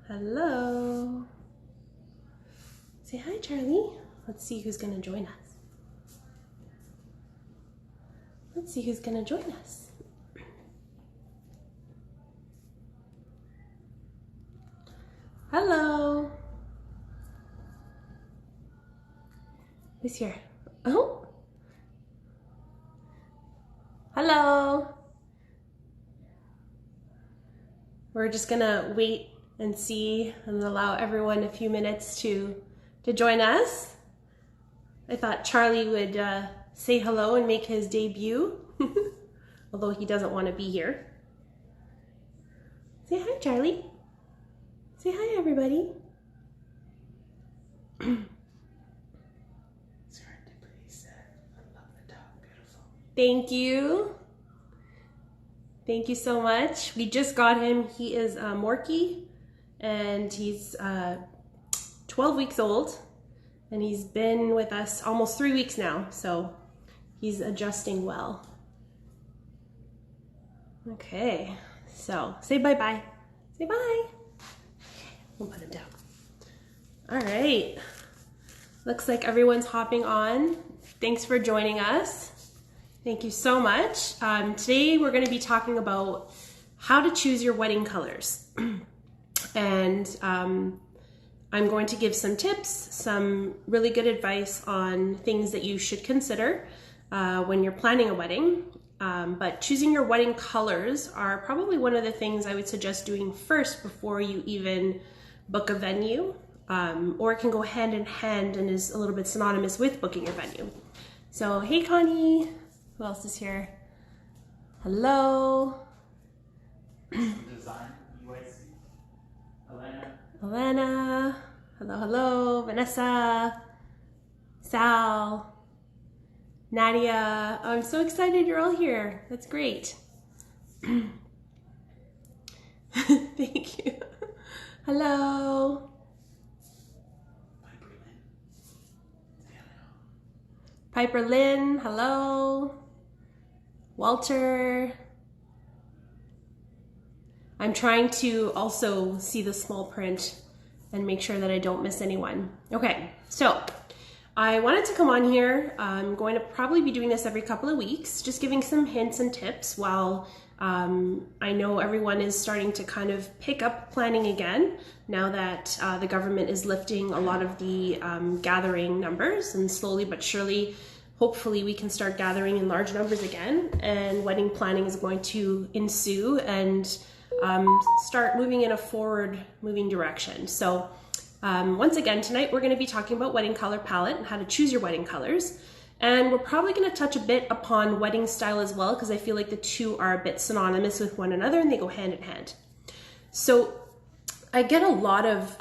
Hello. Say hi, Charlie. Let's see who's gonna join us. Let's see who's gonna join us. Hello. Who's here? Oh. Hello. We're just gonna wait and see and allow everyone a few minutes to join us. I thought Charlie would say hello and make his debut, although he doesn't want to be here. Say hi, Charlie. Say hi, everybody. Thank you. Thank you so much. We just got him. He is Morky, and he's 12 weeks old, and he's been with us almost 3 weeks now, so he's adjusting well. Okay, so say bye-bye. Say bye. We'll put him down. All right. Looks like everyone's hopping on. Thanks for joining us. Thank you so much. Today we're going to be talking about how to choose your wedding colors. And I'm going to give some tips, some really good advice on things that you should consider when you're planning a wedding. But choosing your wedding colors are probably one of the things I would suggest doing first before you even book a venue, or it can go hand in hand and is a little bit synonymous with booking your venue. So, hey Connie. Who else is here? Hello. Design, UIC. Elena. Hello. Vanessa. Sal. Nadia. Oh, I'm so excited you're all here. That's great. Thank you. Hello. Piper Lynn. Hello. Walter. I'm trying to also see the small print and make sure that I don't miss anyone. Okay, so I wanted to come on here. I'm going to probably be doing this every couple of weeks, just giving some hints and tips while I know everyone is starting to kind of pick up planning again now that the government is lifting a lot of the gathering numbers, and slowly but surely hopefully we can start gathering in large numbers again, and wedding planning is going to ensue and start moving in a forward moving direction. So once again, tonight we're going to be talking about wedding color palette and how to choose your wedding colors. And we're probably going to touch a bit upon wedding style as well, because I feel like the two are a bit synonymous with one another and they go hand in hand. So I get a lot of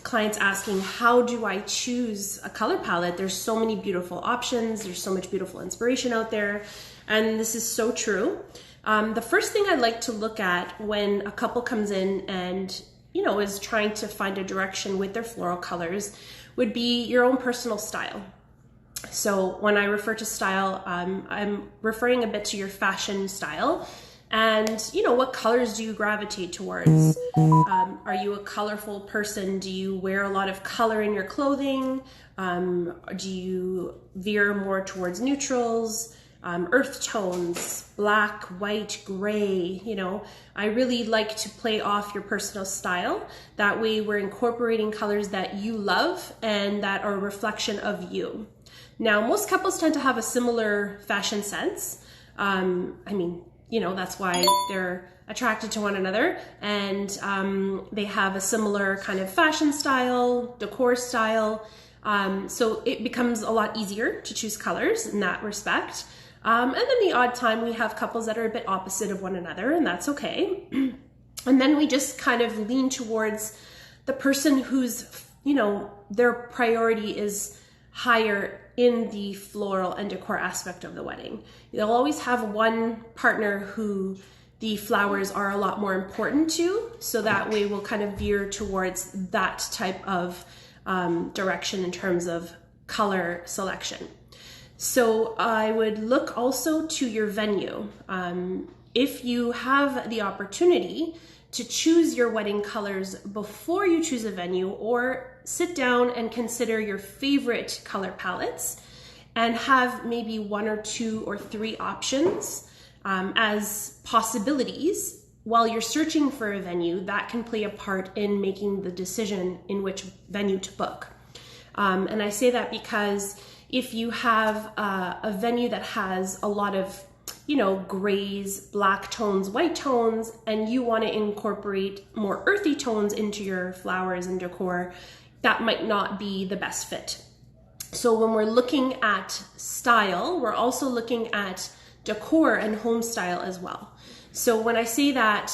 clients asking, how do I choose a color palette? There's so many beautiful options. There's so much beautiful inspiration out there. And this is so true. The first thing I'd like to look at when a couple comes in and, you know, is trying to find a direction with their floral colors would be your own personal style. So when I refer to style, I'm referring a bit to your fashion style. And, you know, what colors do you gravitate towards? Are you a colorful person? Do you wear a lot of color in your clothing? Do you veer more towards neutrals, earth tones, black, white, gray? You know, I really like to play off your personal style. That way we're incorporating colors that you love and that are a reflection of you. Now, most couples tend to have a similar fashion sense. I mean, you know, that's why they're attracted to one another, and they have a similar kind of fashion style, decor style. So it becomes a lot easier to choose colors in that respect. And then the odd time we have couples that are a bit opposite of one another, and that's okay. And then we just kind of lean towards the person who's, you know, their priority is higher in the floral and decor aspect of the wedding. They'll always have one partner who the flowers are a lot more important to, so that way we'll kind of veer towards that type of direction in terms of color selection. So I would look also to your venue. if you have the opportunity to choose your wedding colors before you choose a venue, or sit down and consider your favorite color palettes and have maybe 1 or 2 or 3 options as possibilities while you're searching for a venue, that can play a part in making the decision in which venue to book. And I say that because if you have a venue that has a lot of, you know, grays, black tones, white tones, and you want to incorporate more earthy tones into your flowers and decor, that might not be the best fit. So when we're looking at style, we're also looking at decor and home style as well. So when I say that,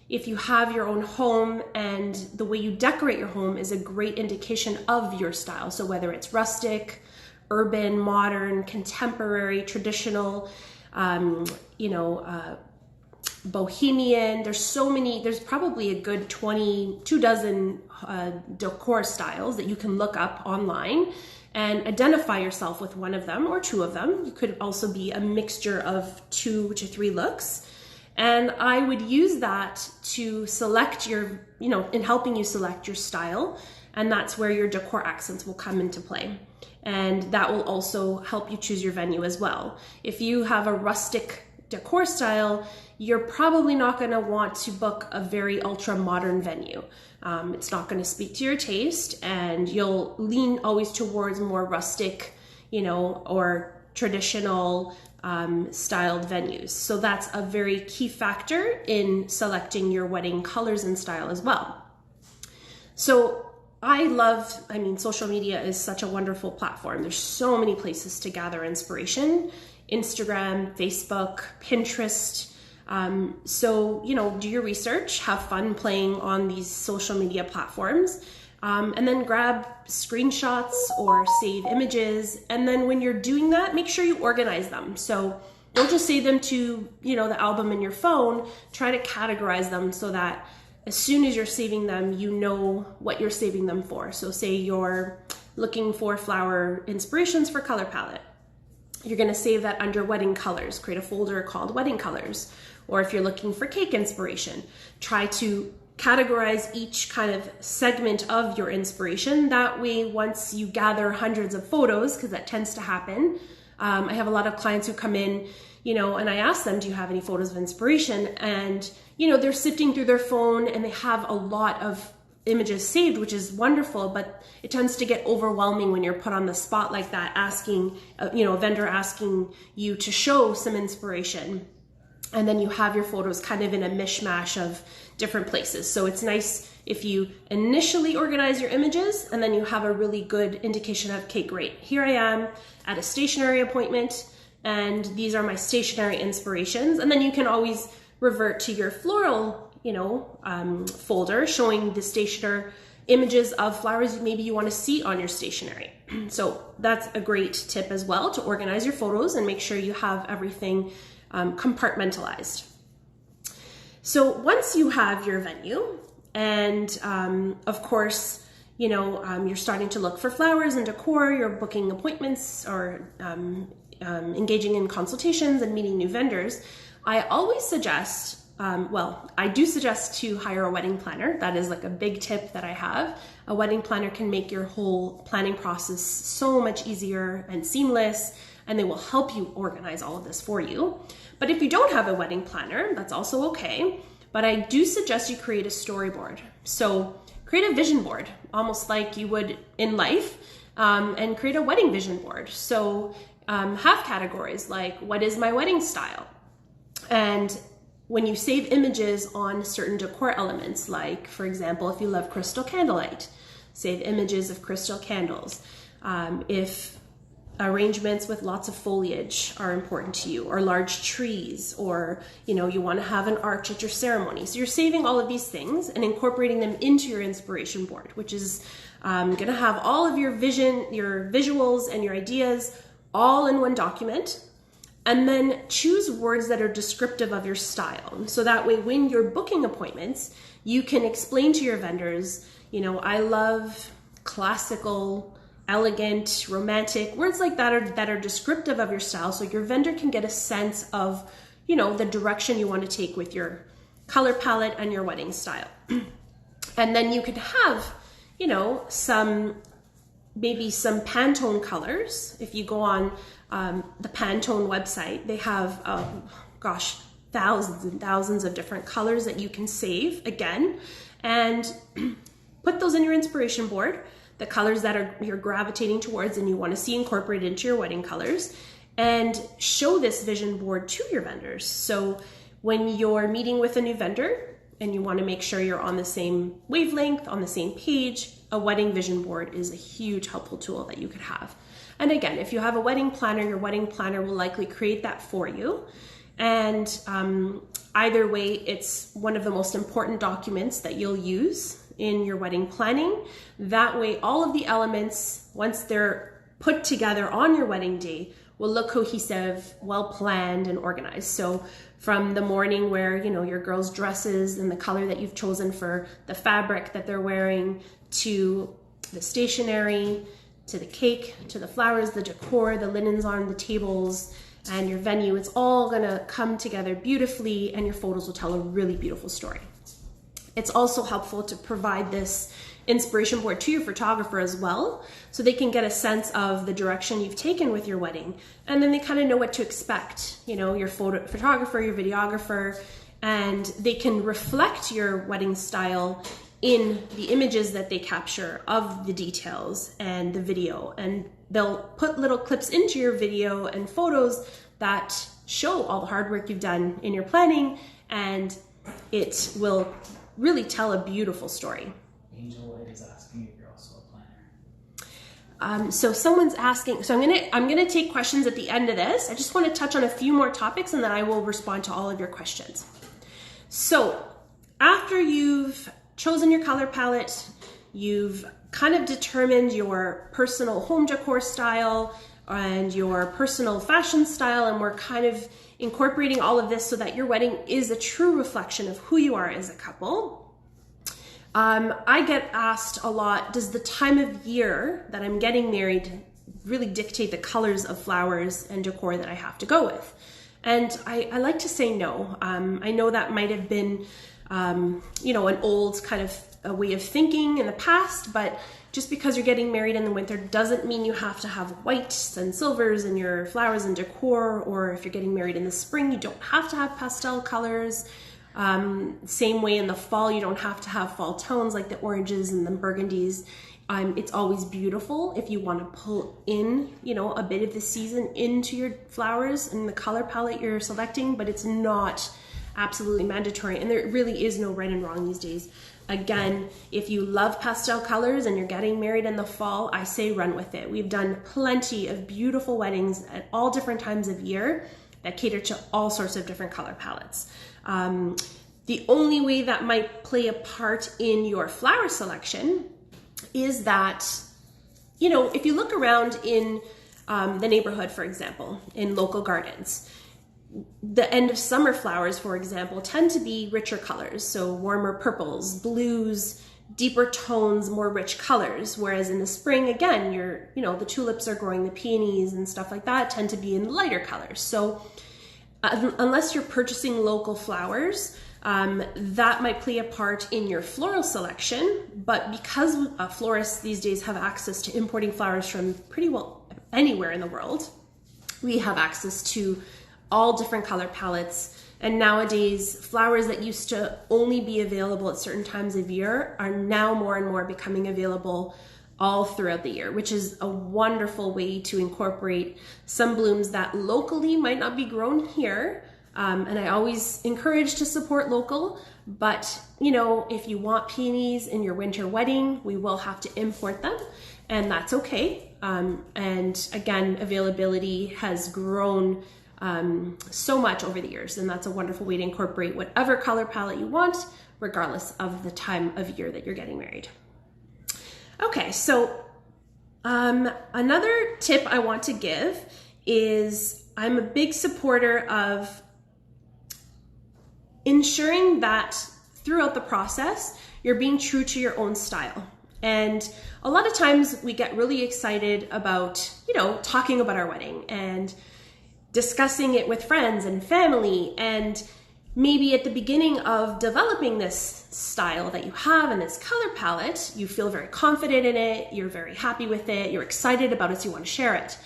if you have your own home and the way you decorate your home is a great indication of your style. So whether it's rustic, urban, modern, contemporary, traditional, bohemian, there's probably a good 22 dozen decor styles that you can look up online and identify yourself with one of them or 2 of them. You could also be a mixture of 2 to 3 looks. And I would use that to select your, in helping you select your style. And that's where your decor accents will come into play. And that will also help you choose your venue as well. If you have a rustic decor style, you're probably not going to want to book a very ultra modern venue. It's not going to speak to your taste, and you'll lean always towards more rustic, or traditional styled venues. So that's a very key factor in selecting your wedding colors and style as well. So social media is such a wonderful platform. There's so many places to gather inspiration: Instagram, Facebook, Pinterest. Do your research, have fun playing on these social media platforms, and then grab screenshots or save images. And then when you're doing that, make sure you organize them. So don't just save them to, the album in your phone. Try to categorize them so that as soon as you're saving them, you know what you're saving them for. So say you're looking for flower inspirations for color palette. You're going to save that under wedding colors. Create a folder called wedding colors. Or if you're looking for cake inspiration, try to categorize each kind of segment of your inspiration. That way, once you gather hundreds of photos, because that tends to happen, I have a lot of clients who come in, and I ask them, do you have any photos of inspiration? And, they're sifting through their phone and they have a lot of images saved, which is wonderful, but it tends to get overwhelming when you're put on the spot like that, asking, a vendor asking you to show some inspiration. And then you have your photos kind of in a mishmash of different places. So it's nice if you initially organize your images and then you have a really good indication of, okay, great, here I am at a stationery appointment and these are my stationery inspirations. And then you can always revert to your floral, folder showing the stationery images of flowers maybe you want to see on your stationery. So that's a great tip as well, to organize your photos and make sure you have everything compartmentalized. So once you have your venue, and of course, you're starting to look for flowers and decor, you're booking appointments or engaging in consultations and meeting new vendors, I always suggest, I do suggest to hire a wedding planner. That is like a big tip that I have. A wedding planner can make your whole planning process so much easier and seamless, and they will help you organize all of this for you. But if you don't have a wedding planner, that's also okay. But I do suggest you create a storyboard. So create a vision board, almost like you would in life, and create a wedding vision board. So have categories like, what is my wedding style? And when you save images on certain decor elements, like for example, if you love crystal candlelight, save images of crystal candles. If arrangements with lots of foliage are important to you, or large trees, or you want to have an arch at your ceremony. So you're saving all of these things and incorporating them into your inspiration board, which is going to have all of your vision, your visuals, and your ideas all in one document. And then choose words that are descriptive of your style. So that way, when you're booking appointments, you can explain to your vendors, I love classical, elegant, romantic, words like that are descriptive of your style. So your vendor can get a sense of, you know, the direction you want to take with your color palette and your wedding style. And then you could have, you know, maybe some Pantone colors. If you go on the Pantone website, they have, gosh, thousands and thousands of different colors that you can save again, and put those in your inspiration board, the colors that you're gravitating towards and you want to see incorporated into your wedding colors, and show this vision board to your vendors. So when you're meeting with a new vendor and you want to make sure you're on the same wavelength, on the same page, a wedding vision board is a huge helpful tool that you could have. And again, if you have a wedding planner, your wedding planner will likely create that for you. And either way, it's one of the most important documents that you'll use in your wedding planning. That way, all of the elements, once they're put together on your wedding day, will look cohesive, well planned, and organized. So from the morning where, you know, your girls' dresses and the color that you've chosen for the fabric that they're wearing, to the stationery, to the cake, to the flowers, the decor, the linens on the tables, and your venue, it's all gonna come together beautifully, and your photos will tell a really beautiful story. It's also helpful to provide this inspiration board to your photographer as well, so they can get a sense of the direction you've taken with your wedding, and then they kind of know what to expect, you know, your photographer, your videographer, and they can reflect your wedding style in the images that they capture of the details and the video, and they'll put little clips into your video and photos that show all the hard work you've done in your planning, and it will really tell a beautiful story. Angel White is asking if you're also a planner. So someone's asking, so I'm gonna take questions at the end of this. I just want to touch on a few more topics, and then I will respond to all of your questions. So after you've chosen your color palette, you've kind of determined your personal home decor style and your personal fashion style, and we're kind of incorporating all of this so that your wedding is a true reflection of who you are as a couple. I get asked a lot, does the time of year that I'm getting married really dictate the colors of flowers and decor that I have to go with? And I like to say no. I know that might have been you know, an old kind of a way of thinking in the past, but just because you're getting married in the winter doesn't mean you have to have whites and silvers in your flowers and decor, or if you're getting married in the spring, you don't have to have pastel colors. Same way in the fall, you don't have to have fall tones like the oranges and the burgundies. It's always beautiful if you want to pull in, you know, a bit of the season into your flowers and the color palette you're selecting, but it's not absolutely mandatory, and there really is no right and wrong these days. Again, if you love pastel colors and you're getting married in the fall, I say run with it. We've done plenty of beautiful weddings at all different times of year that cater to all sorts of different color palettes. The only way that might play a part in your flower selection is that, you know, if you look around in the neighborhood, for example, in local gardens, the end of summer flowers, for example, tend to be richer colors, so warmer purples, blues, deeper tones, more rich colors. Whereas in the spring, again, the tulips are growing, the peonies and stuff like that tend to be in lighter colors. So unless you're purchasing local flowers, that might play a part in your floral selection. But because florists these days have access to importing flowers from pretty well anywhere in the world, we have access to all different color palettes, and nowadays flowers that used to only be available at certain times of year are now more and more becoming available all throughout the year, which is a wonderful way to incorporate some blooms that locally might not be grown here. And I always encourage to support local, but you know, if you want peonies in your winter wedding, we will have to import them, and that's okay. And again, availability has grown so much over the years, and that's a wonderful way to incorporate whatever color palette you want, regardless of the time of year that you're getting married. Okay, so another tip I want to give is I'm a big supporter of ensuring that throughout the process, you're being true to your own style. And a lot of times we get really excited about, you know, talking about our wedding, and discussing it with friends and family, and maybe at the beginning of developing this style that you have and this color palette, you feel very confident in it, you're very happy with it, you're excited about it, so you want to share it.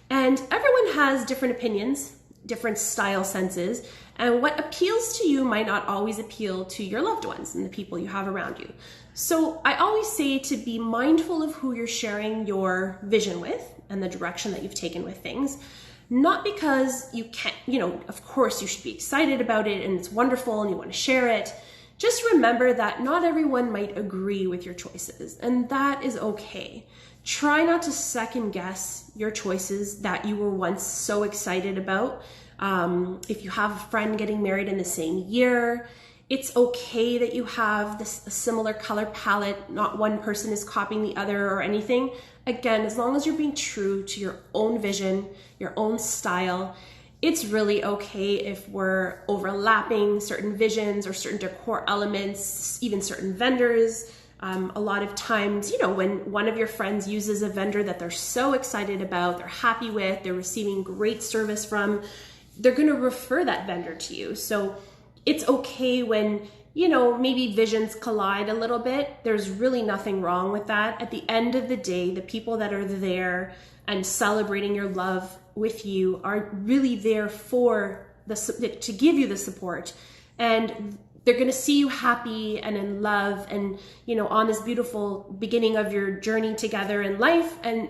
And everyone has different opinions, different style senses, and what appeals to you might not always appeal to your loved ones and the people you have around you. So I always say to be mindful of who you're sharing your vision with and the direction that you've taken with things. Not because you can't, of course you should be excited about it and it's wonderful and you want to share it. Just remember that not everyone might agree with your choices, and that is okay. Try not to second guess your choices that you were once so excited about. If you have a friend getting married in the same year, it's okay that you have a similar color palette, not one person is copying the other or anything. Again, as long as you're being true to your own vision, your own style, it's really okay if we're overlapping certain visions or certain decor elements, even certain vendors. A lot of times, when one of your friends uses a vendor that they're so excited about, they're happy with, they're receiving great service from, they're going to refer that vendor to you. So it's okay when, maybe visions collide a little bit. There's really nothing wrong with that. At the end of the day, the people that are there and celebrating your love with you are really there to give you the support. And they're going to see you happy and in love and, on this beautiful beginning of your journey together in life. And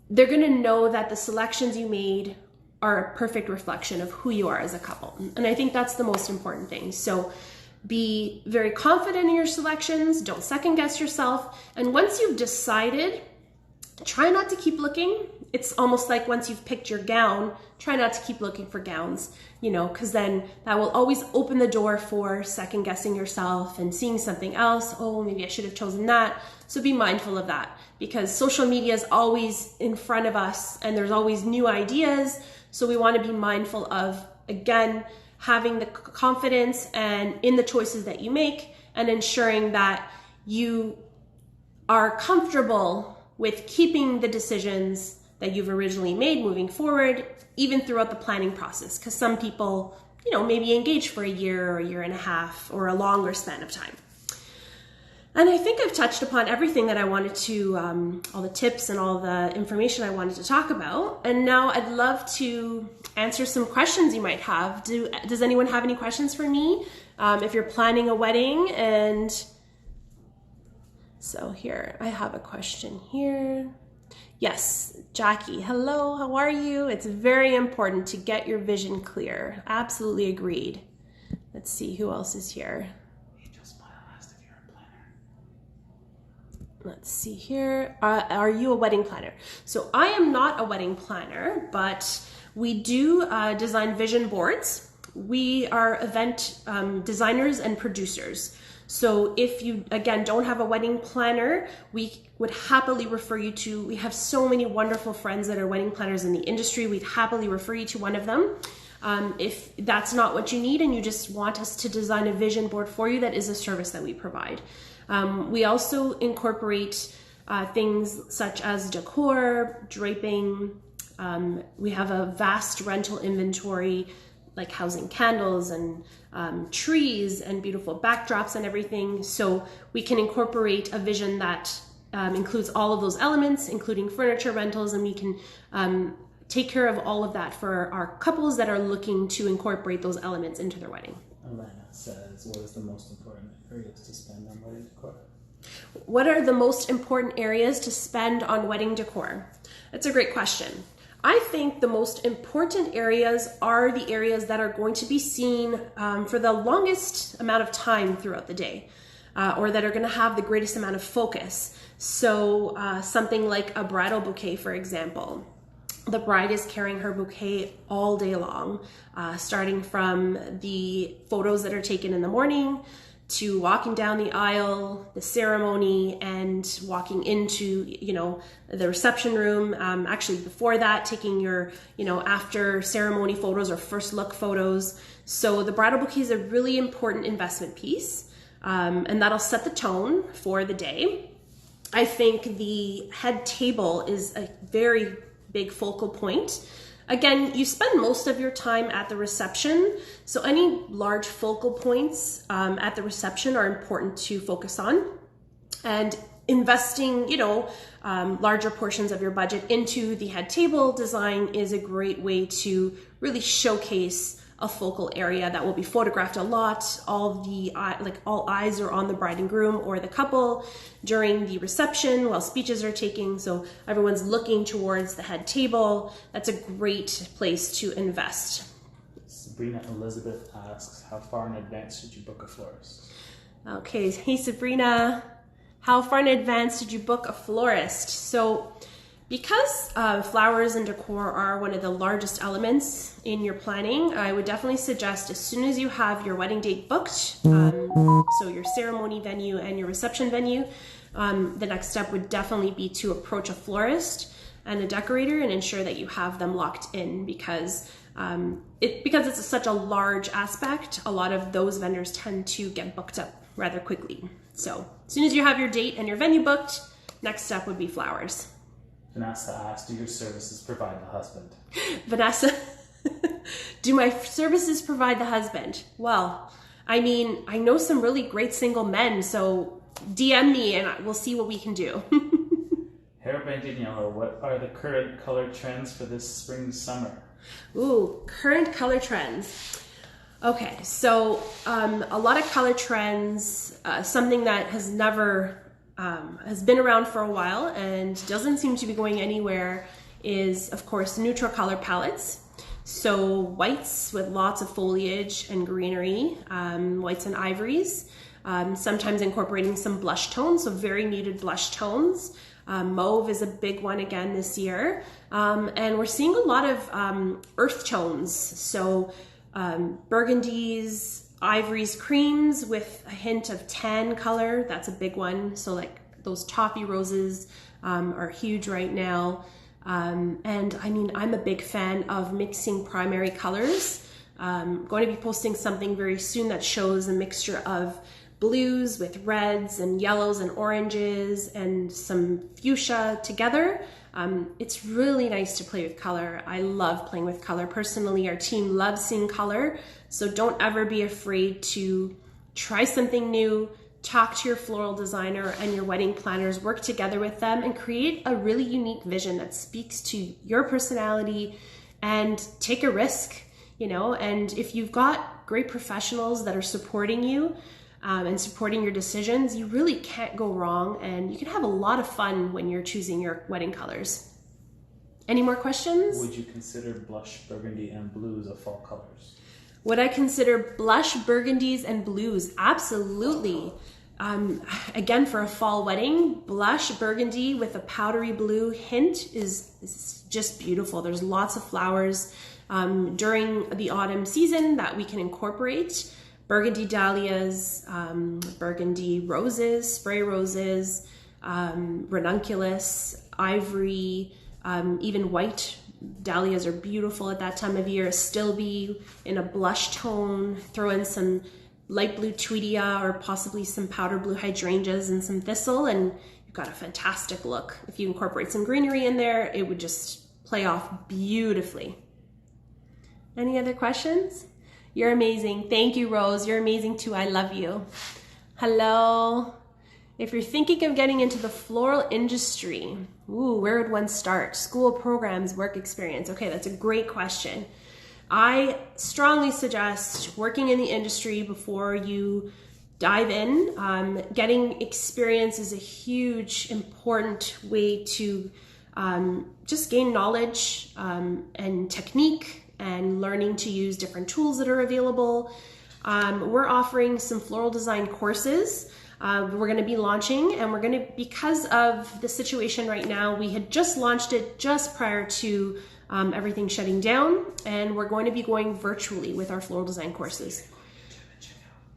they're going to know that the selections you made are a perfect reflection of who you are as a couple. And I think that's the most important thing. So be very confident in your selections. Don't second guess yourself. And once you've decided, try not to keep looking. It's almost like once you've picked your gown, try not to keep looking for gowns, because then that will always open the door for second guessing yourself and seeing something else. Oh, maybe I should have chosen that. So be mindful of that, because social media is always in front of us and there's always new ideas. So we want to be mindful of, again, having the confidence and in the choices that you make and ensuring that you are comfortable with keeping the decisions that you've originally made moving forward, even throughout the planning process. Because some people, maybe engage for a year or a year and a half or a longer span of time. And I think I've touched upon everything that I wanted to, all the tips and all the information I wanted to talk about. And now I'd love to answer some questions you might have. Does anyone have any questions for me? If you're planning a wedding, and so here, I have a question here. Yes, Jackie, hello, how are you? It's very important to get your vision clear. Absolutely agreed. Let's see, who else is here? Let's see here. Are you a wedding planner? So I am not a wedding planner, but we do design vision boards. We are event designers and producers. So if you, again, don't have a wedding planner, we would happily refer you to, we have so many wonderful friends that are wedding planners in the industry. We'd happily refer you to one of them. If that's not what you need and you just want us to design a vision board for you, that is a service that we provide. We also incorporate things such as decor, draping. We have a vast rental inventory, like housing candles and trees and beautiful backdrops and everything. So we can incorporate a vision that includes all of those elements, including furniture rentals, and we can take care of all of that for our couples that are looking to incorporate those elements into their wedding. Elena says, what is the most important areas to spend on wedding decor? What are the most important areas to spend on wedding decor? That's a great question. I think the most important areas are the areas that are going to be seen for the longest amount of time throughout the day, or that are going to have the greatest amount of focus. So something like a bridal bouquet, for example. The bride is carrying her bouquet all day long, starting from the photos that are taken in the morning to walking down the aisle, the ceremony, and walking into, the reception room. Actually, before that, taking your, after ceremony photos or first look photos. So the bridal bouquet is a really important investment piece, and that'll set the tone for the day. I think the head table is a very big focal point. Again, you spend most of your time at the reception, so any large focal points at the reception are important to focus on. And investing, larger portions of your budget into the head table design is a great way to really showcase a focal area that will be photographed a lot. All eyes are on the bride and groom or the couple during the reception while speeches are taking. So everyone's looking towards the head table. That's a great place to invest. Sabrina Elizabeth asks, how far in advance should you book a florist? Okay, hey Sabrina, how far in advance did you book a florist? So because flowers and decor are one of the largest elements in your planning, I would definitely suggest as soon as you have your wedding date booked, so your ceremony venue and your reception venue, the next step would definitely be to approach a florist and a decorator and ensure that you have them locked in, because it's such a large aspect, a lot of those vendors tend to get booked up rather quickly. So as soon as you have your date and your venue booked, next step would be flowers. Vanessa asks, do your services provide the husband? Vanessa, do my services provide the husband? Well, I mean, I know some really great single men, so DM me and we'll see what we can do. Hairband Daniela, what are the current color trends for this spring, summer? Ooh, current color trends. Okay, so a lot of color trends, something that has been around for a while and doesn't seem to be going anywhere is, of course, neutral color palettes. So whites with lots of foliage and greenery, whites and ivories, sometimes incorporating some blush tones, so very muted blush tones. Mauve is a big one again this year. And we're seeing a lot of earth tones, so burgundies, ivories, creams with a hint of tan color. That's a big one. So like those toffee roses are huge right now. And I mean, I'm a big fan of mixing primary colors. I'm going to be posting something very soon that shows a mixture of blues with reds and yellows and oranges and some fuchsia together. It's really nice to play with color. I love playing with color. Personally, our team loves seeing color. So don't ever be afraid to try something new, talk to your floral designer and your wedding planners, work together with them and create a really unique vision that speaks to your personality, and take a risk, and if you've got great professionals that are supporting you and supporting your decisions, you really can't go wrong, and you can have a lot of fun when you're choosing your wedding colors. Any more questions? Would you consider blush burgundy and blues of fall colors? Would I consider blush burgundies and blues? Absolutely. Again, for a fall wedding, blush burgundy with a powdery blue hint is just beautiful. There's lots of flowers during the autumn season that we can incorporate. Burgundy dahlias, burgundy roses, spray roses, ranunculus, ivory, even white dahlias are beautiful at that time of year. Still be in a blush tone, throw in some light blue tweedia or possibly some powder blue hydrangeas and some thistle, and you've got a fantastic look. If you incorporate some greenery in there, it would just play off beautifully. Any other questions? You're amazing. Thank you, Rose. You're amazing too. I love you. Hello. If you're thinking of getting into the floral industry, where would one start? School programs, work experience. Okay, that's a great question. I strongly suggest working in the industry before you dive in. Getting experience is a huge, important way to just gain knowledge and technique and learning to use different tools that are available. We're offering some floral design courses. We're going to be launching, and because of the situation right now, we had just launched it just prior to everything shutting down, and we're going to be going virtually with our floral design courses.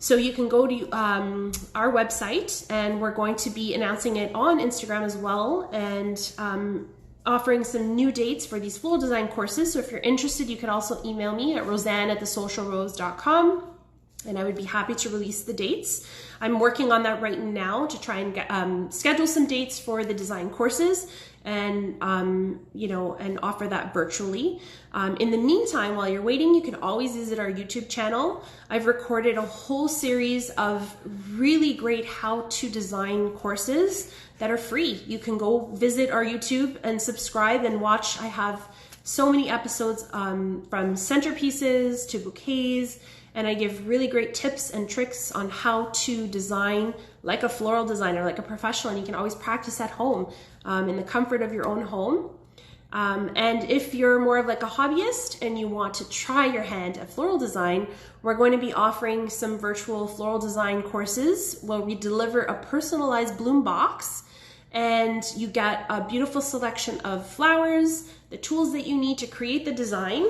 So you can go to our website, and we're going to be announcing it on Instagram as well, and offering some new dates for these floral design courses. So if you're interested, you can also email me at rosanne@thesocialrose.com. and I would be happy to release the dates. I'm working on that right now to try and get, schedule some dates for the design courses and, you know, and offer that virtually. In the meantime, while you're waiting, you can always visit our YouTube channel. I've recorded a whole series of really great how to design courses that are free. You can go visit our YouTube and subscribe and watch. I have so many episodes from centerpieces to bouquets, and I give really great tips and tricks on how to design like a floral designer, like a professional, and you can always practice at home in the comfort of your own home. And if you're more of like a hobbyist and you want to try your hand at floral design, we're going to be offering some virtual floral design courses where we deliver a personalized bloom box, and you get a beautiful selection of flowers, the tools that you need to create the design.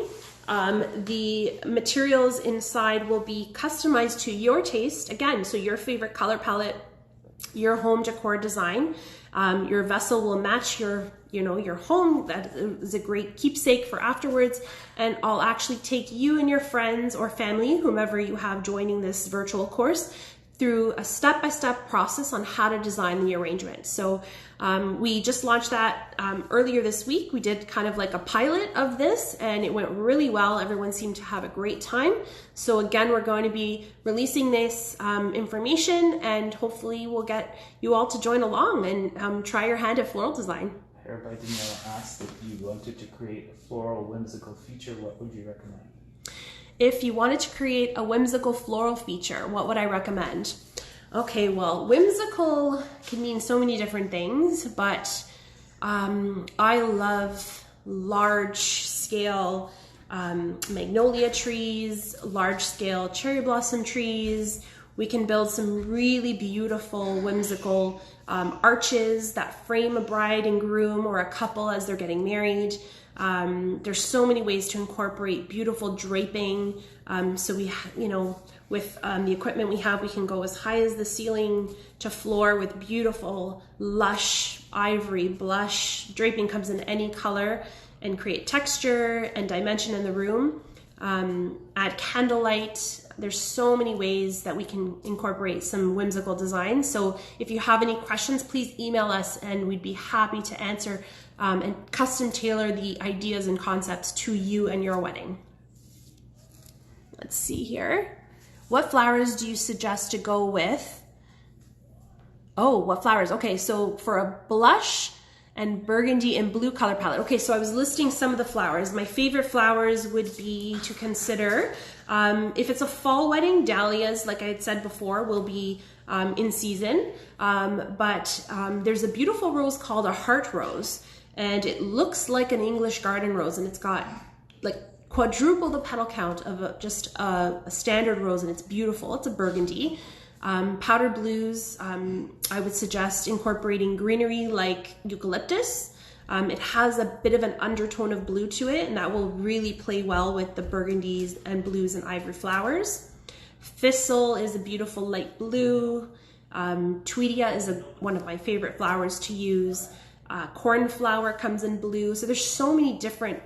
The materials inside will be customized to your taste, again, so your favorite color palette, your home decor design. Your vessel will match your, you know, your home. That is a great keepsake for afterwards. And I'll actually take you and your friends or family, whomever you have joining this virtual course, through a step-by-step process on how to design the arrangement. So we just launched that earlier this week. We did kind of like a pilot of this, and it went really well. Everyone seemed to have a great time. So again, we're going to be releasing this information, and hopefully we'll get you all to join along and try your hand at floral design. Hereby Daniela asked if you wanted to create a floral whimsical feature, what would you recommend? If you wanted to create a whimsical floral feature, what would I recommend? Okay, well, whimsical can mean so many different things, but I love large scale magnolia trees, large scale cherry blossom trees. We can build some really beautiful whimsical arches that frame a bride and groom or a couple as they're getting married. There's so many ways to incorporate beautiful draping. So we, you know, with the equipment we have, we can go as high as the ceiling to floor with beautiful, lush, ivory, blush. Draping comes in any color and create texture and dimension in the room. Add candlelight. There's so many ways that we can incorporate some whimsical design. So if you have any questions, please email us and we'd be happy to answer and custom tailor the ideas and concepts to you and your wedding. Let's see here. What flowers do you suggest to go with? Oh, what flowers? Okay, so for a blush and burgundy and blue color palette. Okay, so I was listing some of the flowers. My favorite flowers would be to consider, if it's a fall wedding, dahlias, like I had said before, will be in season. But there's a beautiful rose called a heart rose, and it looks like an English garden rose, and it's got like quadruple the petal count of just a standard rose, and it's beautiful. It's a burgundy. Powder blues, I would suggest incorporating greenery like eucalyptus. It has a bit of an undertone of blue to it, and that will really play well with the burgundies and blues and ivory flowers. Thistle is a beautiful light blue. Tweedia is one of my favorite flowers to use. Cornflower comes in blue. So there's so many different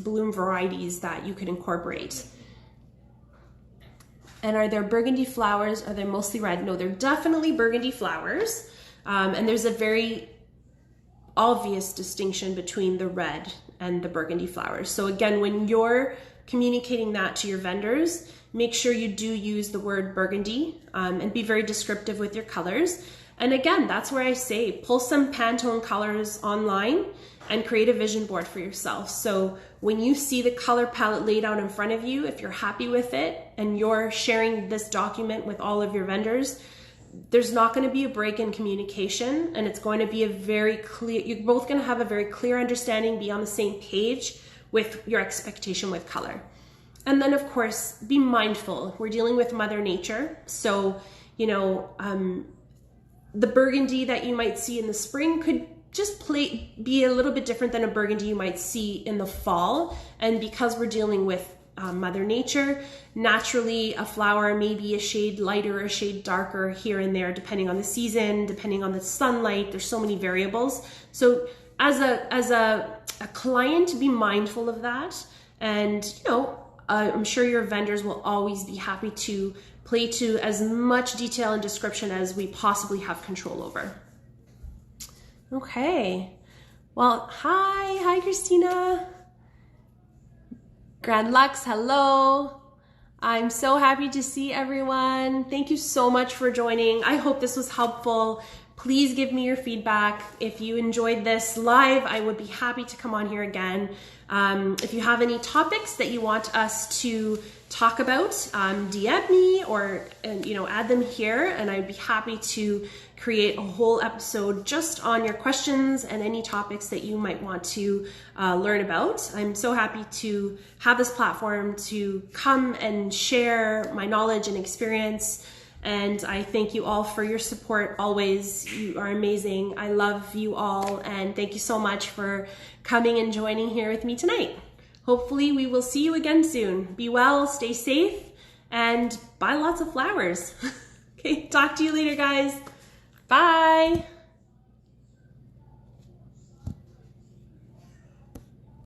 bloom varieties that you could incorporate. And are there burgundy flowers? Are they mostly red? No, they're definitely burgundy flowers. And there's a very obvious distinction between the red and the burgundy flowers. So again, when you're communicating that to your vendors, make sure you do use the word burgundy and be very descriptive with your colors. And again, that's where I say pull some Pantone Colours online and create a vision board for yourself. So when you see the color palette laid out in front of you, if you're happy with it and you're sharing this document with all of your vendors, there's not going to be a break in communication, and it's going to be a very clear, you're both going to have a very clear understanding, be on the same page with your expectation with color. And then of course, be mindful. We're dealing with Mother Nature. So, you know, the burgundy that you might see in the spring could just be a little bit different than a burgundy you might see in the fall. And because we're dealing with Mother Nature, naturally a flower may be a shade lighter or a shade darker here and there, depending on the season, depending on the sunlight. There's so many variables. So as a client, be mindful of that. And, you know, I'm sure your vendors will always be happy to play to as much detail and description as we possibly have control over. Okay, well, hi Christina. Grand Lux, hello. I'm so happy to see everyone. Thank you so much for joining. I hope this was helpful. Please give me your feedback. If you enjoyed this live, I would be happy to come on here again. If you have any topics that you want us to talk about, DM me or add them here, and I'd be happy to create a whole episode just on your questions and any topics that you might want to learn about. I'm so happy to have this platform to come and share my knowledge and experience. And I thank you all for your support always. You are amazing. I love you all, and thank you so much for coming and joining here with me tonight. Hopefully we will see you again soon. Be well, stay safe, and buy lots of flowers. Okay, talk to you later, guys. Bye.